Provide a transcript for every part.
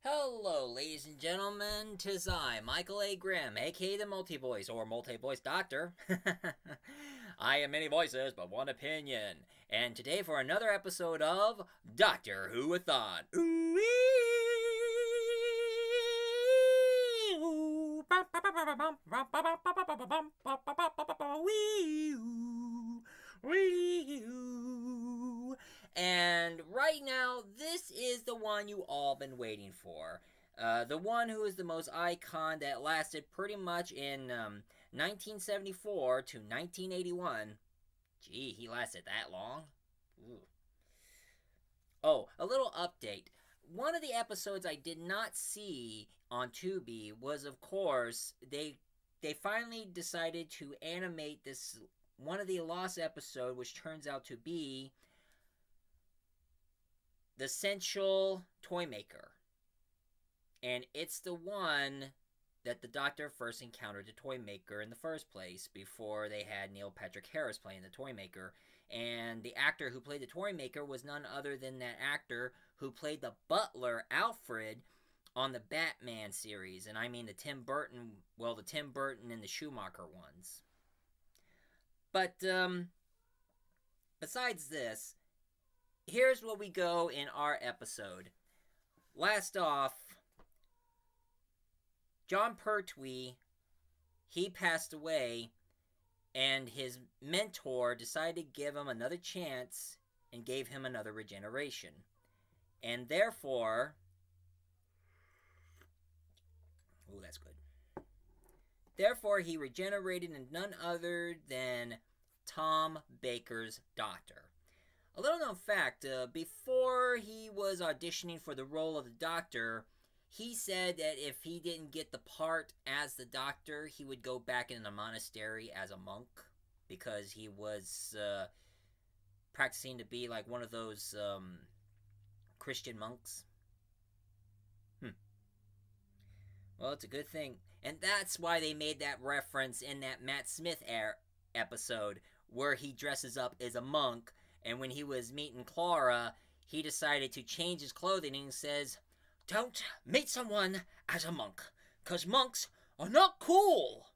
Hello, ladies and gentlemen. 'Tis I, Michael A. Grimm, aka the Multi-Voice or Multi-Voice Doctor. I am many voices, but one opinion. And today for another episode of Doctor Who-Athon. And right now, this is the one you all been waiting for. The one who is the most icon that lasted pretty much in 1974 to 1981. Gee, he lasted that long? Ooh. Oh, a little update. One of the episodes I did not see on Tubi was, of course, they finally decided to animate this one of the lost episode, which turns out to be the Sensual Toy Maker. And it's the one that the Doctor first encountered the Toy Maker in the first place before they had Neil Patrick Harris playing the Toy Maker. And the actor who played the Toy Maker was none other than that actor who played the butler, Alfred, on the Batman series. And I mean the Tim Burton and the Schumacher ones. But, besides this, here's what we go in our episode. Last off, John Pertwee, he passed away, and his mentor decided to give him another chance and gave him another regeneration. And therefore, ooh, that's good. Therefore, he regenerated in none other than Tom Baker's Doctor. A little known fact, before he was auditioning for the role of the Doctor, he said that if he didn't get the part as the Doctor, he would go back in a monastery as a monk because he was practicing to be like one of those Christian monks. Well, it's a good thing. And that's why they made that reference in that Matt Smith episode where he dresses up as a monk, and when he was meeting Clara, he decided to change his clothing and says, "Don't meet someone as a monk, 'cause monks are not cool."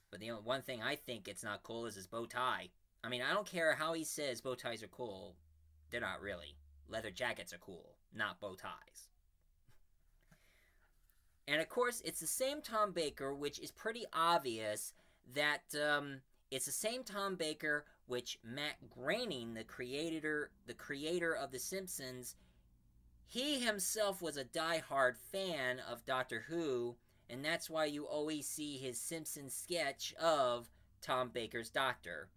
But the only one thing I think it's not cool is his bow tie. I mean, I don't care how he says bow ties are cool. They're not really. Leather jackets are cool, not bow ties. And of course, it's the same Tom Baker, which is pretty obvious that it's the same Tom Baker which Matt Groening, the creator of The Simpsons, he himself was a die-hard fan of Doctor Who, and that's why you always see his Simpsons sketch of Tom Baker's Doctor.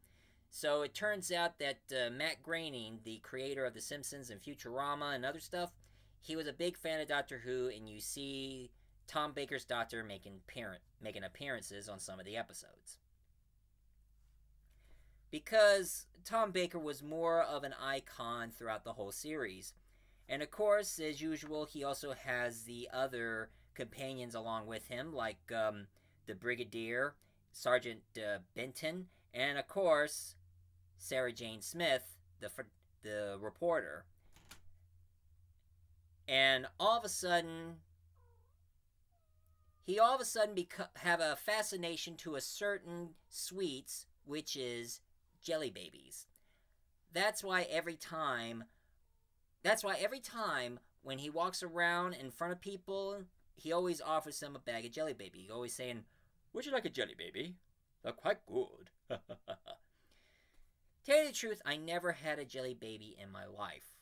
So it turns out that Matt Groening, the creator of The Simpsons and Futurama and other stuff, he was a big fan of Doctor Who, and you see Tom Baker's Doctor making appearances on some of the episodes. Because Tom Baker was more of an icon throughout the whole series. And of course, as usual, he also has the other companions along with him, like the Brigadier, Sergeant Benton, and of course, Sarah Jane Smith, the reporter. And all of a sudden, he have a fascination to a certain sweets, which is jelly babies. That's why every time when he walks around in front of people, he always offers them a bag of jelly baby. He's always saying, "Would you like a jelly baby? They're quite good." Tell you the truth, I never had a jelly baby in my life.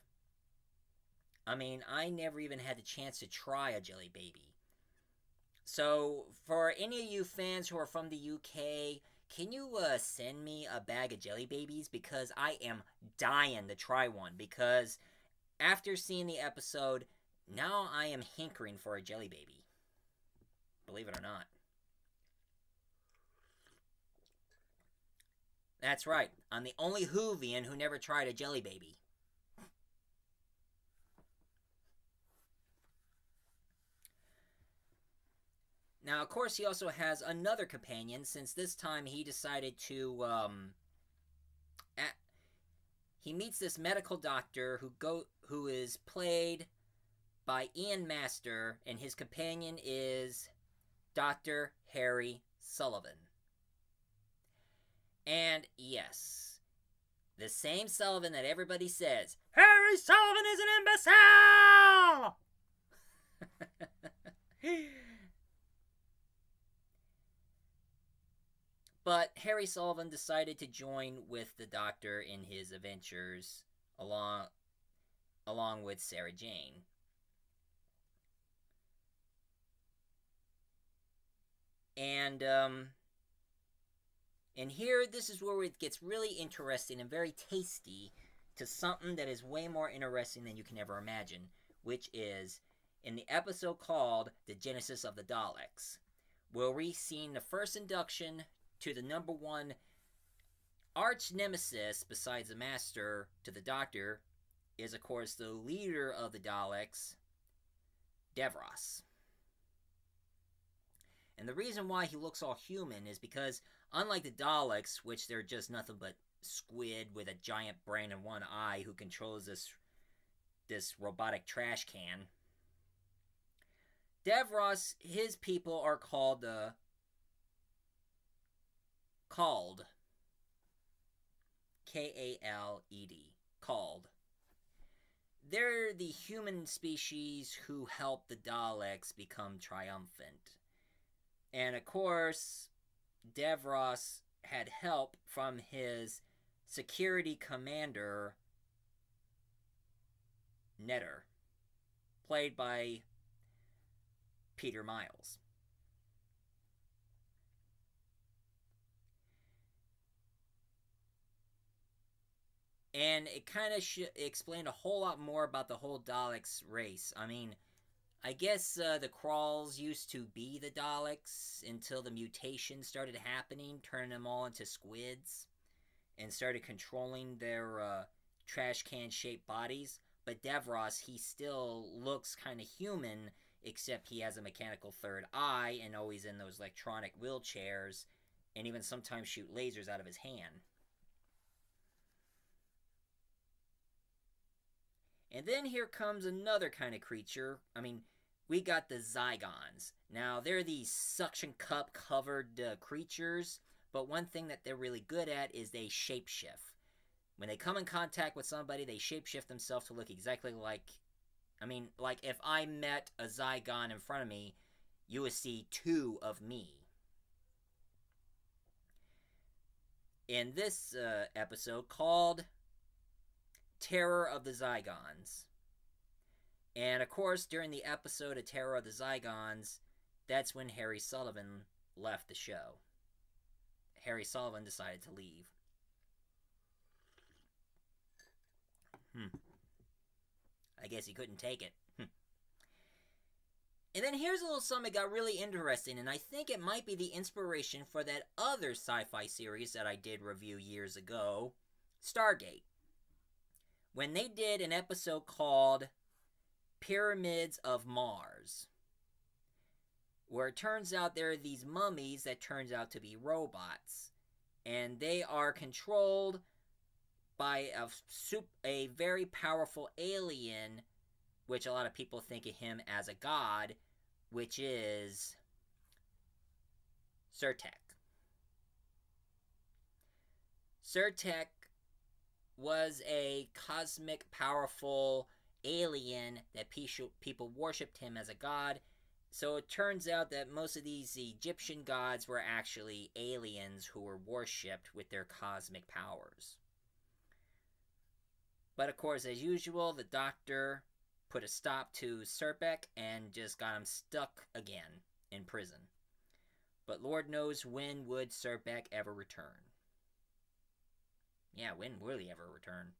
I mean, I never even had the chance to try a jelly baby. So, for any of you fans who are from the UK, can you send me a bag of jelly babies? Because I am dying to try one. Because after seeing the episode, now I am hankering for a jelly baby. Believe it or not. That's right. I'm the only Whovian who never tried a jelly baby. Now, of course, he also has another companion, since this time he decided to he meets this medical doctor who is played by Ian Master, and his companion is Dr. Harry Sullivan. And yes, the same Sullivan that everybody says, Harry Sullivan is an imbecile! But Harry Sullivan decided to join with the Doctor in his adventures along with Sarah Jane. And here, this is where it gets really interesting and very tasty to something that is way more interesting than you can ever imagine, which is in the episode called The Genesis of the Daleks, where we've seen the first induction to the number one arch nemesis besides the Master to the Doctor is, of course, the leader of the Daleks, Davros. And the reason why he looks all human is because, unlike the Daleks, which they're just nothing but squid with a giant brain and one eye who controls this robotic trash can, Davros, his people are called Called. K-A-L-E-D. Called. They're the human species who help the Daleks become triumphant. And of course, Davros had help from his security commander, Netter, played by Peter Miles. And it kind of explained a whole lot more about the whole Daleks race. I mean, I guess the Kralls used to be the Daleks until the mutation started happening, turning them all into squids, and started controlling their trash can-shaped bodies. But Davros, he still looks kind of human, except he has a mechanical third eye and always in those electronic wheelchairs, and even sometimes shoot lasers out of his hand. And then here comes another kind of creature. I mean, we got the Zygons. Now, they're these suction cup covered creatures, but one thing that they're really good at is they shapeshift. When they come in contact with somebody, they shapeshift themselves to look exactly like... I mean, like if I met a Zygon in front of me, you would see two of me. In this episode called Terror of the Zygons. And of course, during the episode of Terror of the Zygons, that's when Harry Sullivan left the show. Harry Sullivan decided to leave. I guess he couldn't take it. And then here's a little something that got really interesting, and I think it might be the inspiration for that other sci-fi series that I did review years ago, Stargate. When they did an episode called Pyramids of Mars, where it turns out there are these mummies that turns out to be robots, and they are controlled by a very powerful alien, which a lot of people think of him as a god, which is Surtek. Surtek was a cosmic, powerful alien that people worshipped him as a god. So it turns out that most of these Egyptian gods were actually aliens who were worshipped with their cosmic powers. But of course, as usual, the Doctor put a stop to Surtek and just got him stuck again in prison. But Lord knows when would Surtek ever return. Yeah, when will he ever return?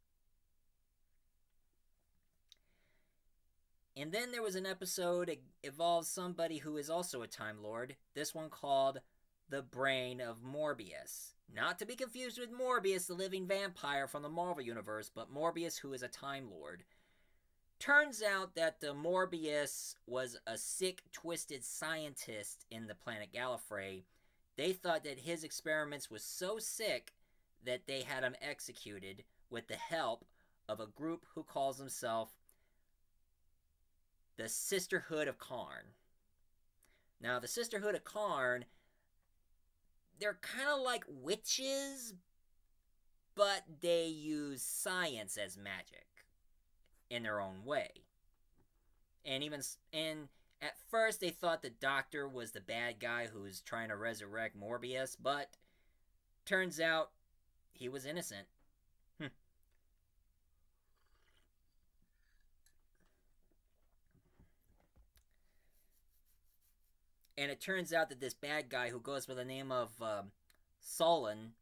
And then there was an episode that involves somebody who is also a Time Lord. This one called The Brain of Morbius. Not to be confused with Morbius, the living vampire from the Marvel Universe, but Morbius, who is a Time Lord. Turns out that Morbius was a sick, twisted scientist in the planet Gallifrey. They thought that his experiments was so sick that they had him executed with the help of a group who calls themselves the Sisterhood of Karn. Now, the Sisterhood of Karn, they're kind of like witches, but they use science as magic in their own way. And at first they thought the Doctor was the bad guy who was trying to resurrect Morbius, but turns out he was innocent. And it turns out that this bad guy who goes by the name of Solon,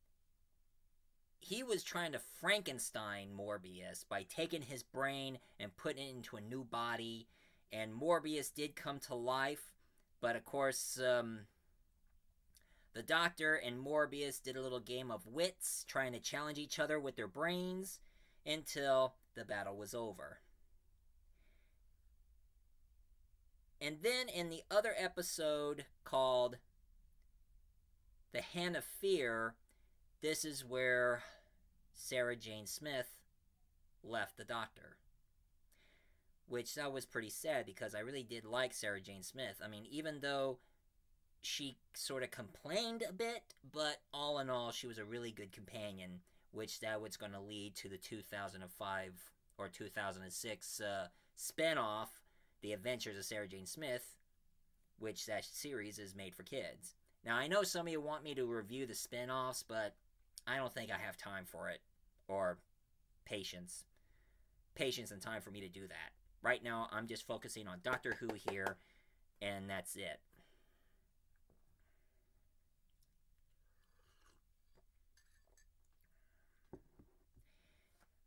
he was trying to Frankenstein Morbius by taking his brain and putting it into a new body. And Morbius did come to life, but of course, the Doctor and Morbius did a little game of wits, trying to challenge each other with their brains until the battle was over. And then in the other episode called The Hand of Fear, this is where Sarah Jane Smith left the Doctor. Which that was pretty sad because I really did like Sarah Jane Smith. I mean, even though she sort of complained a bit, but all in all, she was a really good companion, which that was going to lead to the 2005 or 2006 spinoff, The Adventures of Sarah Jane Smith, which that series is made for kids. Now, I know some of you want me to review the spinoffs, but I don't think I have time for it, or patience and time for me to do that. Right now, I'm just focusing on Doctor Who here, and that's it.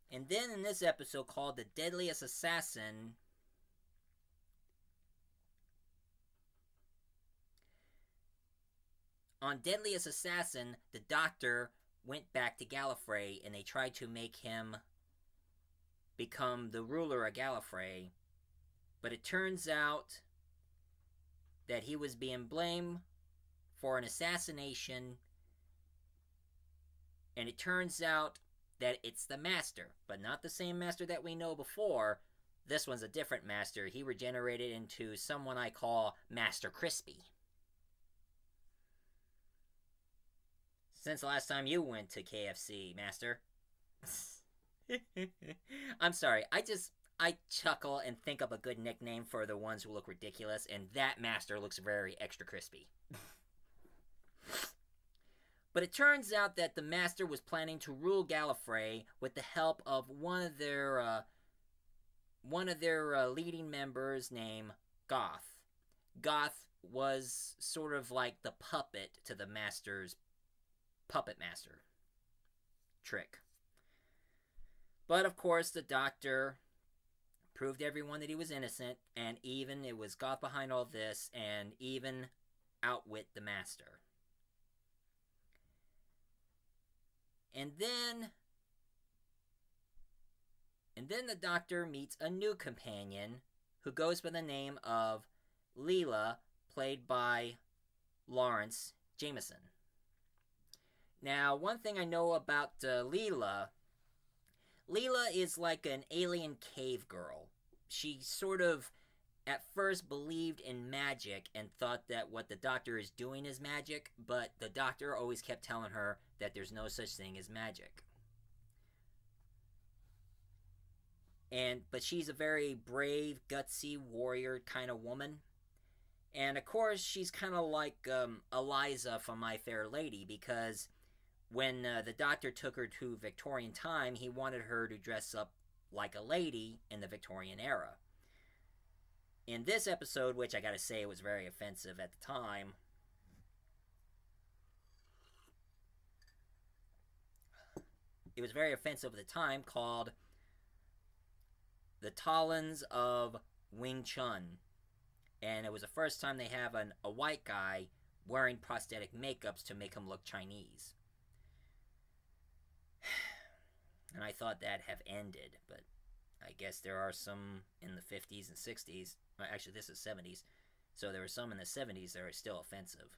And then in this episode called The Deadliest Assassin, on Deadliest Assassin, the Doctor went back to Gallifrey and they tried to make him become the ruler of Gallifrey, but it turns out that he was being blamed for an assassination, and it turns out that it's the Master, but not the same Master that we know before. This one's a different Master. He regenerated into someone I call Master Crispy. Since the last time you went to KFC, Master? I'm sorry, I chuckle and think of a good nickname for the ones who look ridiculous, and that Master looks very extra crispy. But it turns out that the Master was planning to rule Gallifrey with the help of one of their leading members named Goth. Goth was sort of like the puppet to the Master's puppet master trick. But of course, the Doctor proved everyone that he was innocent, and even it was Goth behind all this, and even outwit the Master. And then the Doctor meets a new companion who goes by the name of Leela, played by Lawrence Jameson. Now, one thing I know about Leela is like an alien cave girl. She sort of, at first, believed in magic and thought that what the Doctor is doing is magic, but the Doctor always kept telling her that there's no such thing as magic. But she's a very brave, gutsy warrior kind of woman. And of course, she's kind of like Eliza from My Fair Lady, because when the Doctor took her to Victorian time, he wanted her to dress up like a lady in the Victorian era. In this episode, which I gotta say was very offensive at the time, it was very offensive at the time, called The Talons of Wing Chun. And it was the first time they have a white guy wearing prosthetic makeups to make him look Chinese. And I thought that'd have ended, but I guess there are some in the 50s and 60s. Well, actually, this is 70s. So there were some in the 70s that are still offensive.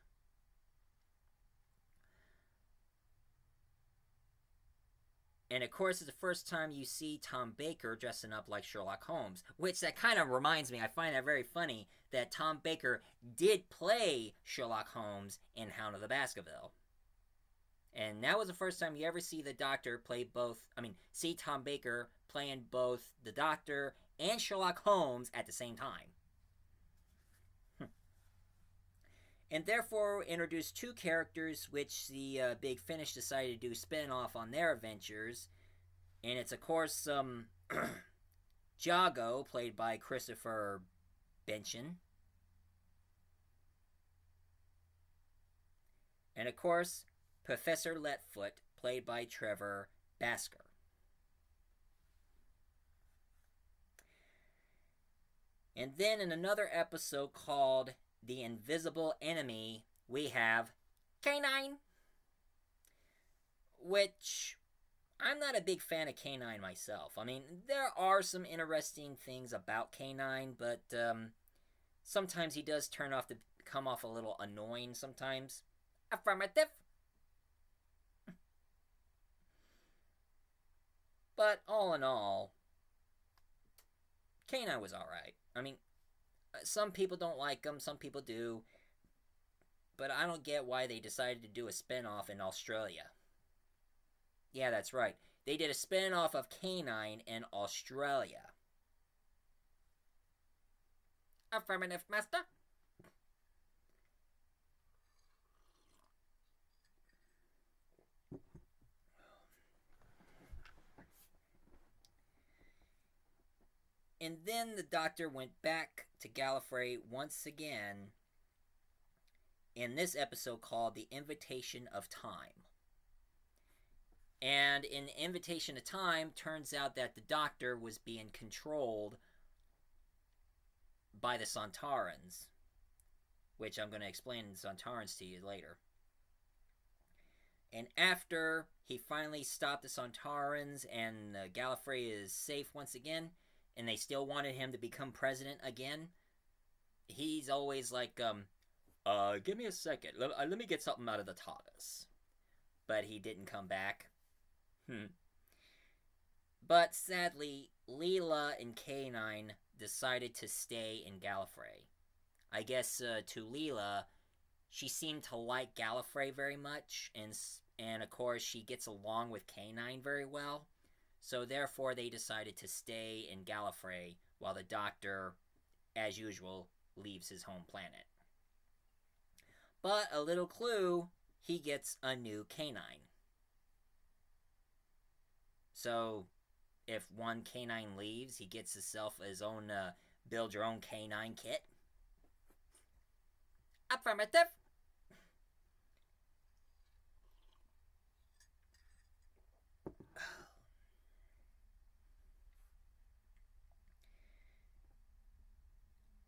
And of course, it's the first time you see Tom Baker dressing up like Sherlock Holmes, which that kind of reminds me, I find that very funny, that Tom Baker did play Sherlock Holmes in Hound of the Baskerville. And that was the first time you ever see the Doctor play both, see Tom Baker playing both the Doctor and Sherlock Holmes at the same time. And therefore introduced two characters which the Big Finish decided to do spin-off on their adventures. And it's, of course, Jago, played by Christopher Benchen. And, of course, Professor Letfoot, played by Trevor Basker. And then in another episode called The Invisible Enemy, we have K9, which I'm not a big fan of K9 myself. There are some interesting things about K9, but sometimes he does come off a little annoying sometimes. Affirmative. But all in all, K9 was alright. Some people don't like him, some people do. But I don't get why they decided to do a spin-off in Australia. Yeah, that's right. They did a spin-off of K9 in Australia. Affirmative, master. And then the Doctor went back to Gallifrey once again in this episode called The Invitation of Time. And in The Invitation of Time, turns out that the Doctor was being controlled by the Sontarans, which I'm going to explain the Sontarans to you later. And after he finally stopped the Sontarans and Gallifrey is safe once again, and they still wanted him to become president again, he's always like, give me a second. Let me get something out of the TARDIS. But he didn't come back. But sadly, Leela and K9 decided to stay in Gallifrey. I guess to Leela, she seemed to like Gallifrey very much, and of course she gets along with K9 very well. So therefore they decided to stay in Gallifrey while the Doctor, as usual, leaves his home planet. But a little clue, he gets a new K9. So if one K9 leaves, he gets himself his own build your own K9 kit. Affirmative.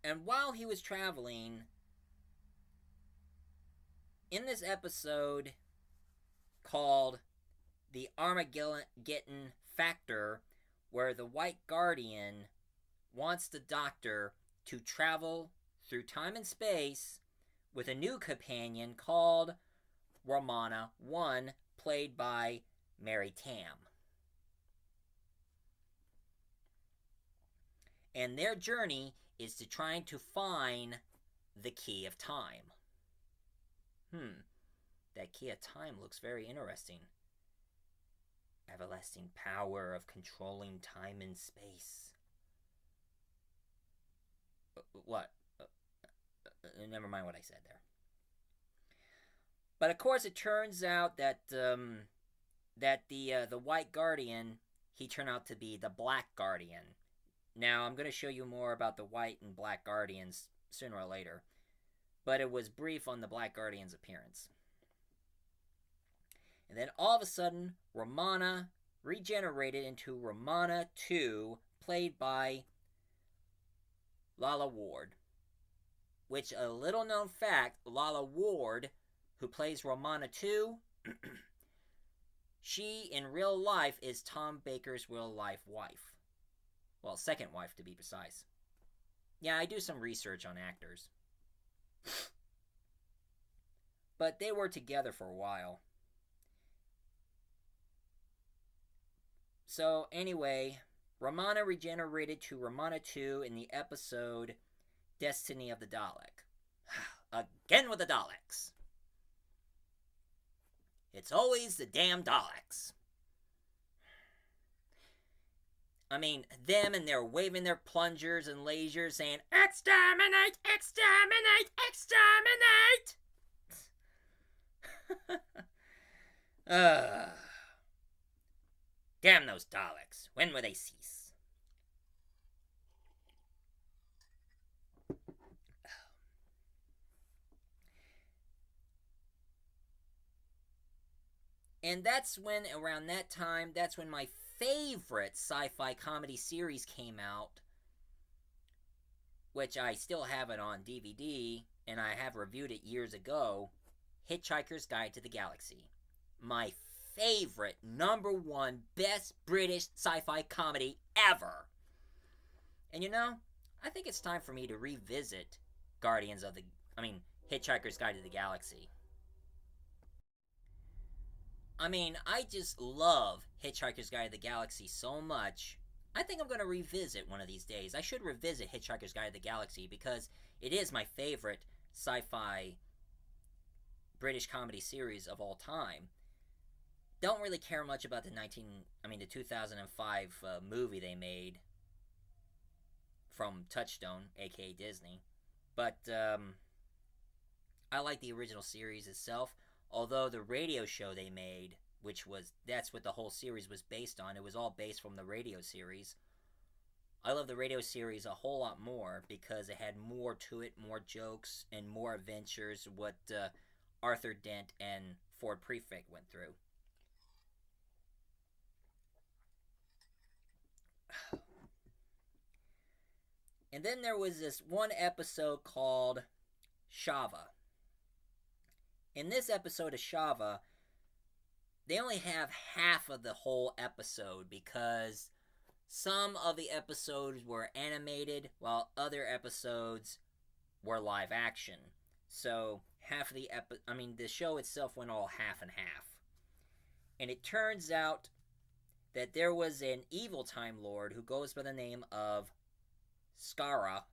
And while he was traveling, in this episode called The Armageddon Factor, where the White Guardian wants the Doctor to travel through time and space with a new companion called Romana 1, played by Mary Tam. And their journey is to trying to find the Key of Time. That Key of Time looks very interesting. Everlasting power of controlling time and space. What? Never mind what I said there. But of course, it turns out that the White Guardian, he turned out to be the Black Guardian. Now, I'm going to show you more about the White and Black Guardians sooner or later, but it was brief on the Black Guardian's appearance. And then all of a sudden, Romana regenerated into Romana 2, played by Lalla Ward. Which, a little known fact, Lalla Ward, who plays Romana 2, she, in real life, is Tom Baker's real-life wife. Well, second wife, to be precise. Yeah, I do some research on actors. But they were together for a while. So, anyway, Romana regenerated to Romana 2 in the episode Destiny of the Dalek. Again with the Daleks. It's always the damn Daleks. I mean, them and they're waving their plungers and lasers saying, "Exterminate! Exterminate! Exterminate!" Damn those Daleks. When will they cease? And that's when, around that time, that's when my favorite sci-fi comedy series came out, which I still have it on DVD, and I have reviewed it years ago, Hitchhiker's Guide to the Galaxy. My favorite, #1, best British sci-fi comedy ever. And you know, I think it's time for me to revisit Hitchhiker's Guide to the Galaxy. I mean, I just love Hitchhiker's Guide to the Galaxy so much. I think I'm going to revisit one of these days. I should revisit Hitchhiker's Guide to the Galaxy because it is my favorite sci-fi British comedy series of all time. Don't really care much about the 2005 movie they made from Touchstone, aka Disney. But I like the original series itself. Although the radio show they made, that's what the whole series was based on. It was all based from the radio series. I love the radio series a whole lot more because it had more to it, more jokes, and more adventures, what Arthur Dent and Ford Prefect went through. And then there was this one episode called Shava. In this episode of Shava, they only have half of the whole episode because some of the episodes were animated while other episodes were live action. So half of the show itself went all half and half. And it turns out that there was an evil Time Lord who goes by the name of Skagra.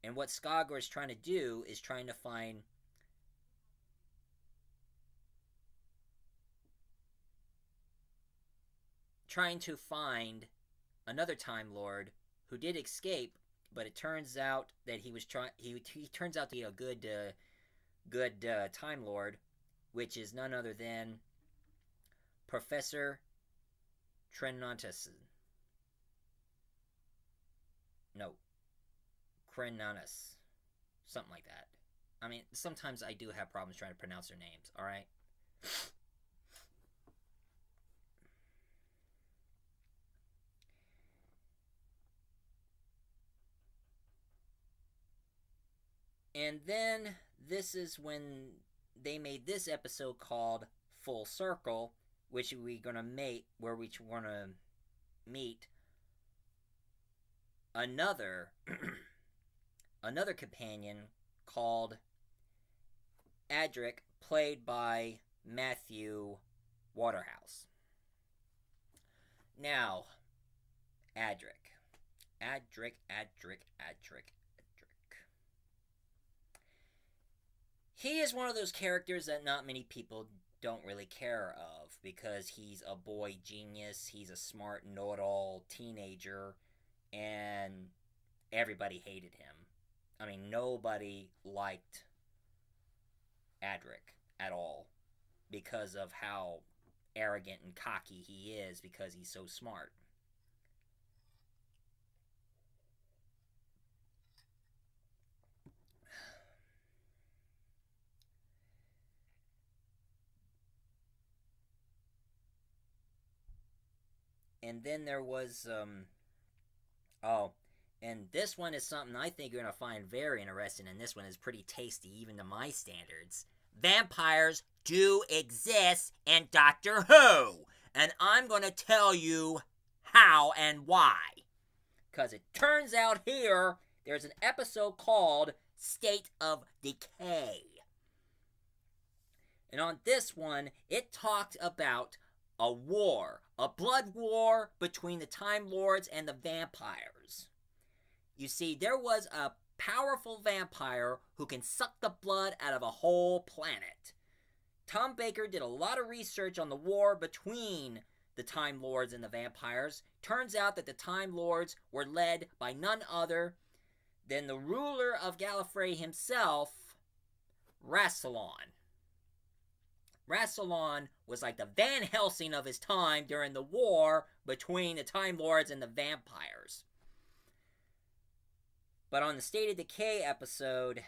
And what Skagra is trying to do is trying to find another Time Lord who did escape, but it turns out that he turns out to be a good Time Lord, which is none other than Professor Trenanus. No, Krenanus. Something like that. I mean, sometimes I do have problems trying to pronounce their names, alright? And then this is when they made this episode called Full Circle, where we're gonna meet another companion called Adric, played by Matthew Waterhouse. Now, Adric. He is one of those characters that not many people don't really care of because he's a boy genius, he's a smart know-it-all teenager, and everybody hated him. I mean, nobody liked Adric at all because of how arrogant and cocky he is because he's so smart. And then there was, and this one is something I think you're going to find very interesting, and this one is pretty tasty even to my standards. Vampires do exist in Doctor Who, and I'm going to tell you how and why. Because it turns out here, there's an episode called State of Decay. And on this one, it talked about a war, a blood war between the Time Lords and the vampires. You see, there was a powerful vampire who can suck the blood out of a whole planet. Tom Baker did a lot of research on the war between the Time Lords and the vampires. Turns out that the Time Lords were led by none other than the ruler of Gallifrey himself, Rassilon. Rassilon was like the Van Helsing of his time during the war between the Time Lords and the vampires. But on the State of Decay episode,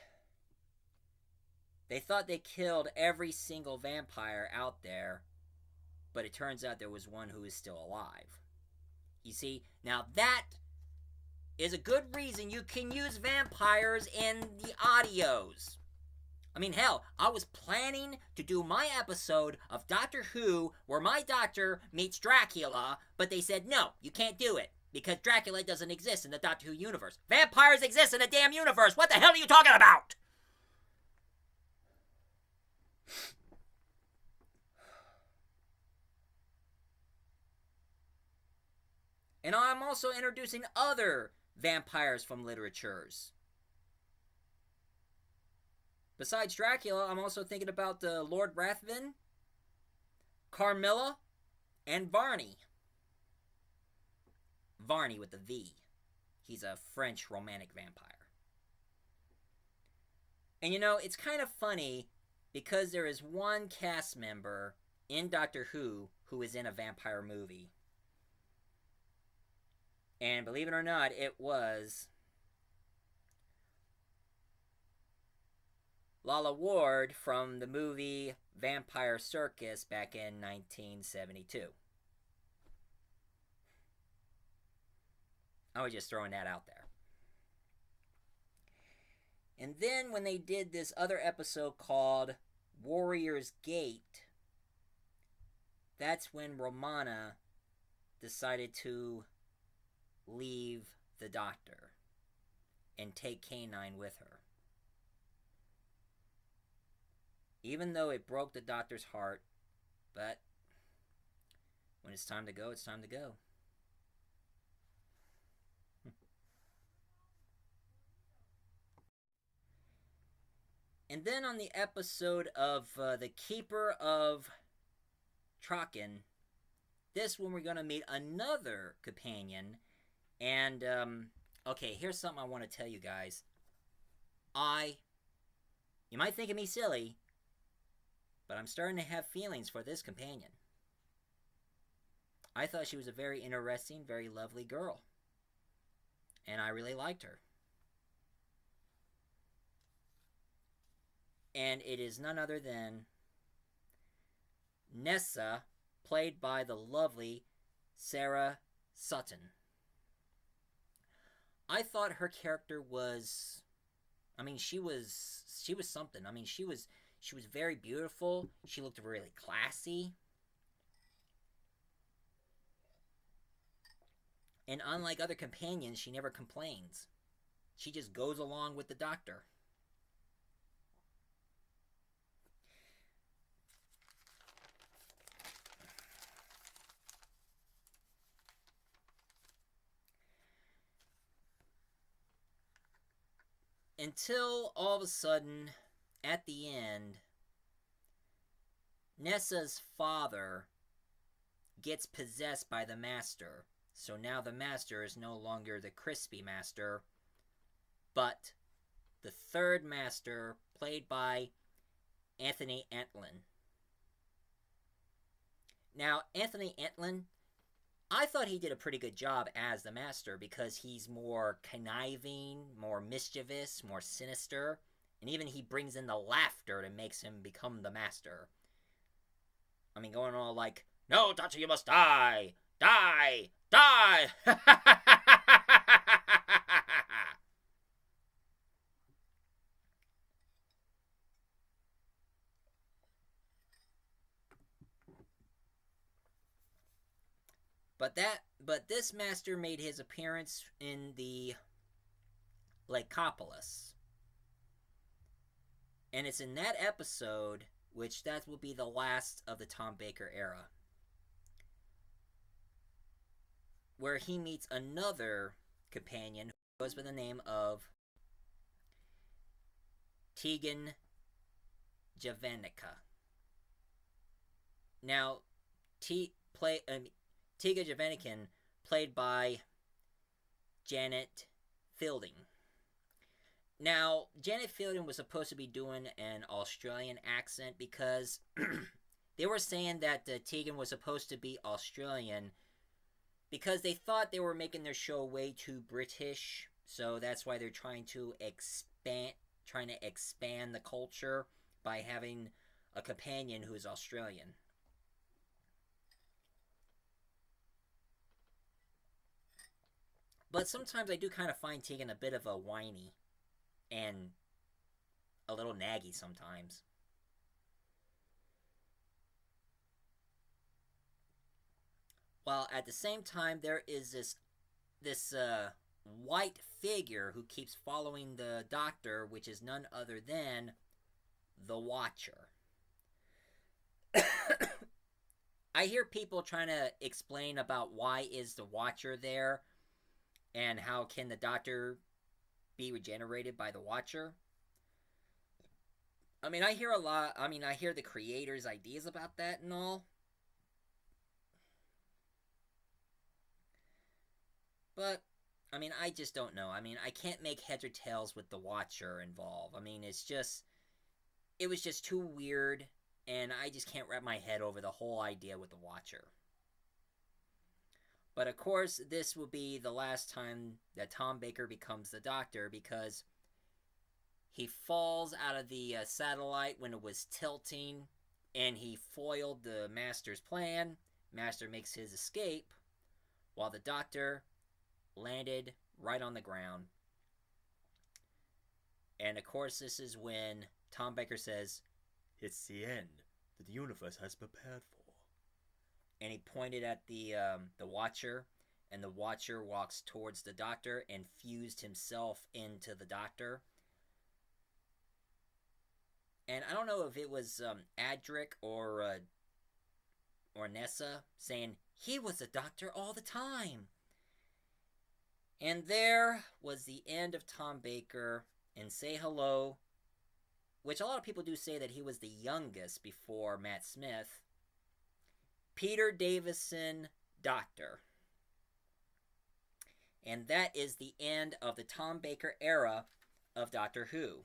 they thought they killed every single vampire out there, but it turns out there was one who is still alive. You see, now that is a good reason you can use vampires in the audios. I mean, hell, I was planning to do my episode of Doctor Who where my doctor meets Dracula, but they said, no, you can't do it, because Dracula doesn't exist in the Doctor Who universe. Vampires exist in the damn universe! What the hell are you talking about? And I'm also introducing other vampires from literatures. Besides Dracula, I'm also thinking about Lord Rathvin, Carmilla, and Varney. Varney with the V. He's a French romantic vampire. And you know, it's kind of funny because there is one cast member in Doctor Who is in a vampire movie. And believe it or not, it was Lalla Ward from the movie Vampire Circus back in 1972. I was just throwing that out there. And then when they did this other episode called Warrior's Gate, that's when Romana decided to leave the Doctor and take K9 with her. Even though it broke the Doctor's heart, but when it's time to go, it's time to go. And then on the episode of The Keeper of Traken, this one we're going to meet another companion. And, okay, here's something I want to tell you guys. You might think of me silly, but I'm starting to have feelings for this companion. I thought she was a very interesting, very lovely girl. And I really liked her. And it is none other than Nessa, played by the lovely Sarah Sutton. I thought her character was, I mean, she was something. I mean, she was very beautiful. She looked really classy. And unlike other companions, she never complains. She just goes along with the Doctor. Until all of a sudden, at the end, Nessa's father gets possessed by the Master. So now the Master is no longer the Crispy Master, but the third Master, played by Anthony Entlin. Now, Anthony Entlin, I thought he did a pretty good job as the Master because he's more conniving, more mischievous, more sinister, and even he brings in the laughter that makes him become the Master. I mean, going all like, "No, Doctor, you must die! Die! Die!" But this Master made his appearance in the Lycopolis. And it's in that episode, which that will be the last of the Tom Baker era. where he meets another companion who goes by the name of Tegan Javanica. Now, Tegan Javanican, played by Janet Fielding. Now, Janet Fielding was supposed to be doing an Australian accent because they were saying that Tegan was supposed to be Australian because they thought they were making their show way too British. So that's why they're trying to expand the culture by having a companion who is Australian. But sometimes I do kind of find Tegan a bit of a whiny and a little naggy sometimes. While at the same time, there is this white figure who keeps following the Doctor, which is none other than the Watcher. I hear people trying to explain about why is the Watcher there and how can the Doctor be regenerated by the Watcher. I mean, I hear a lot. I mean, I hear the creators' ideas about that and all. But, I mean, I just don't know. I mean, I can't make heads or tails with the Watcher involved. I mean, it was just too weird, and I just can't wrap my head over the whole idea with the Watcher. But of course, this will be the last time that Tom Baker becomes the Doctor because he falls out of the satellite when it was tilting and he foiled the Master's plan. Master makes his escape while the Doctor landed right on the ground. And of course, this is when Tom Baker says, "It's the end that the universe has prepared for." And he pointed at the Watcher, and the Watcher walks towards the Doctor and fused himself into the Doctor. And I don't know if it was Adric or Nessa saying, "He was a Doctor all the time." And there was the end of Tom Baker, and say hello, which a lot of people do say that he was the youngest before Matt Smith, Peter Davison, Doctor. And that is the end of the Tom Baker era of Doctor Who.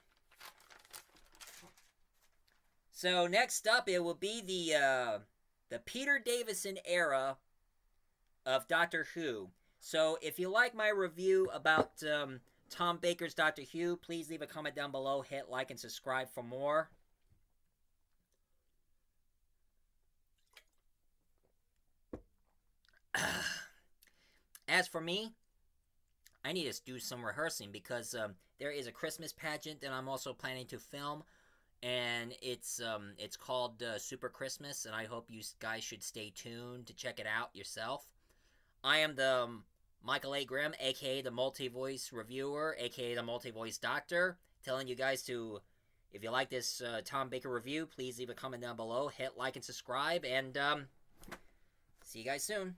So next up, it will be the Peter Davison era of Doctor Who. So if you like my review about Tom Baker's Doctor Who, please leave a comment down below, hit like, and subscribe for more. As for me, I need to do some rehearsing because there is a Christmas pageant that I'm also planning to film, and it's called Super Christmas, and I hope you guys should stay tuned to check it out yourself. I am the Michael A. Grimm, aka the Multi-Voice Reviewer, aka the Multi-Voice Doctor, telling you guys to, if you like this Tom Baker review, please leave a comment down below, hit like and subscribe, and see you guys soon.